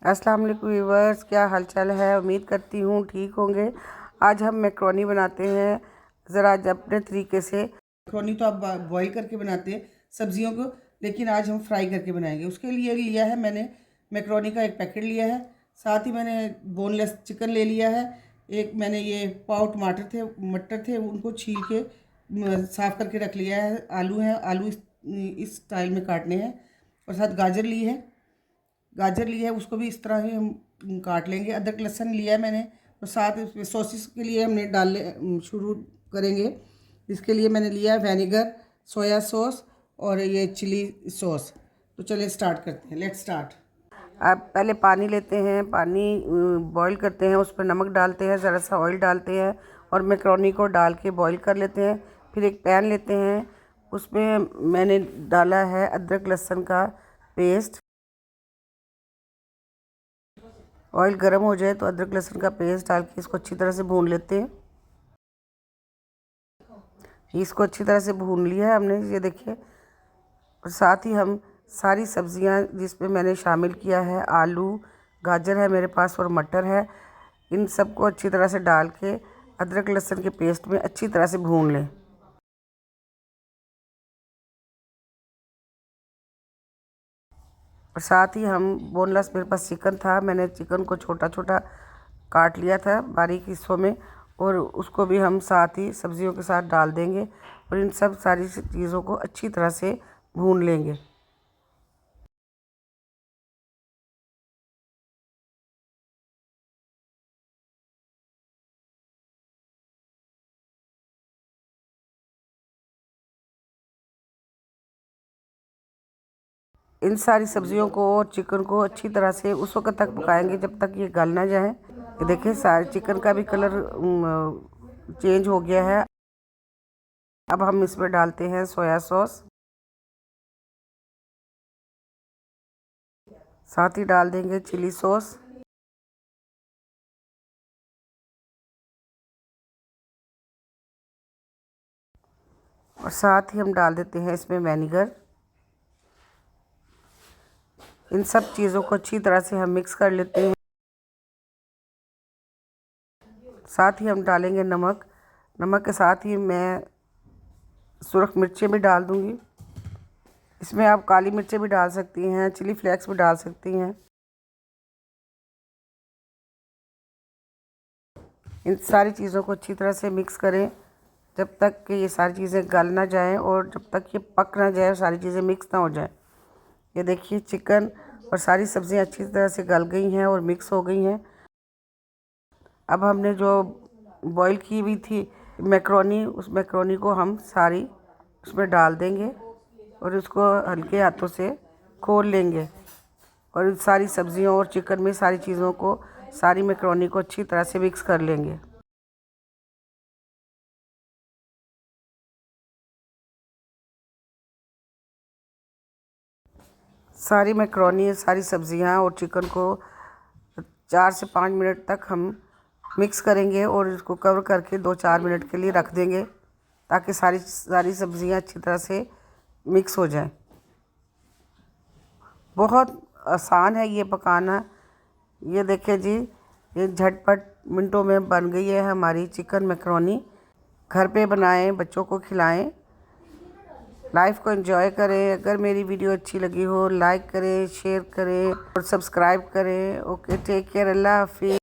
अस्सलाम वालेकुम व्यूअर्स, क्या हालचाल है। उम्मीद करती हूँ ठीक होंगे। आज हम मैक्रोनी बनाते हैं ज़रा आज अपने तरीके से। मैक्रोनी तो आप बॉईल करके बनाते हैं सब्जियों को, लेकिन आज हम फ्राई करके बनाएंगे। उसके लिए लिया है मैंने मैक्रोनी का एक पैकेट लिया है, साथ ही मैंने बोनलेस चिकन ले लिया है। एक मैंने ये पाव मटर थे उनको छील के साफ़ करके रख लिया है। आलू हैं, आलू इस स्टाइल में काटने हैं। और साथ गाजर ली है, उसको भी इस तरह ही हम काट लेंगे। अदरक लहसुन लिया है मैंने। और साथ इसमें सॉसेस के लिए हमने शुरू करेंगे। इसके लिए मैंने लिया है विनेगर, सोया सॉस और ये चिली सॉस। तो चलिए स्टार्ट करते हैं। Let's start. आप पहले पानी लेते हैं, पानी बॉईल करते हैं, उस पर नमक डालते हैं, ज़रा सा ऑयल डालते हैं और मैक्रोनी को डाल के बॉईल कर लेते हैं। फिर एक पैन लेते हैं, उसमें मैंने डाला है अदरक लहसुन का पेस्ट। ऑयल गर्म हो जाए तो अदरक लहसुन का पेस्ट डाल के इसको अच्छी तरह से भून लेते हैं। इसको अच्छी तरह से भून लिया है हमने, ये देखिए। और साथ ही हम सारी सब्जियां जिसमें मैंने शामिल किया है, आलू, गाजर है मेरे पास और मटर है, इन सबको अच्छी तरह से डाल के अदरक लहसुन के पेस्ट में अच्छी तरह से भून लें। और साथ ही हम बोनलेस, मेरे पास चिकन था, मैंने चिकन को छोटा छोटा काट लिया था बारीक हिस्सों में, और उसको भी हम साथ ही सब्जियों के साथ डाल देंगे और इन सब सारी चीज़ों को अच्छी तरह से भून लेंगे। इन सारी सब्जियों को और चिकन को अच्छी तरह से उस वक्त तक पकाएंगे जब तक ये गल ना जाए। ये देखिए सारे चिकन का भी कलर चेंज हो गया है। अब हम इसमें डालते हैं सोया सॉस, साथ ही डाल देंगे चिली सॉस, और साथ ही हम डाल देते हैं इसमें विनेगर। इन सब चीज़ों को अच्छी तरह से हम मिक्स कर लेते हैं। साथ ही हम डालेंगे नमक। नमक के साथ ही मैं सुरख मिर्चें भी डाल दूंगी। इसमें आप काली मिर्चें भी डाल सकती हैं, चिली फ्लेक्स भी डाल सकती हैं। इन सारी चीज़ों को अच्छी तरह से मिक्स करें जब तक कि ये सारी चीज़ें गल ना जाएं और जब तक ये पक ना जाए और सारी चीज़ें मिक्स ना हो जाएं। ये देखिए चिकन और सारी सब्ज़ियाँ अच्छी तरह से गल गई हैं और मिक्स हो गई हैं। अब हमने जो बॉईल की हुई थी मैक्रोनी, उस मैक्रोनी को हम सारी उसमें डाल देंगे और उसको हल्के हाथों से खोल लेंगे और सारी सब्जियों और चिकन में सारी चीज़ों को, सारी मैक्रोनी को अच्छी तरह से मिक्स कर लेंगे। सारी मैक्रोनी, सारी सब्जियां और चिकन को 4 से 5 मिनट तक हम मिक्स करेंगे और इसको कवर करके 2-4 मिनट के लिए रख देंगे ताकि सारी सारी सब्जियां अच्छी तरह से मिक्स हो जाएं। बहुत आसान है ये पकाना। ये देखिए जी, ये झटपट मिनटों में बन गई है हमारी चिकन मैक्रोनी। घर पे बनाएं, बच्चों को खिलाएं, लाइफ को एंजॉय करें। अगर मेरी वीडियो अच्छी लगी हो लाइक करें, शेयर करें और सब्सक्राइब करें। ओके, टेक केयर, अल्लाह हाफिज़।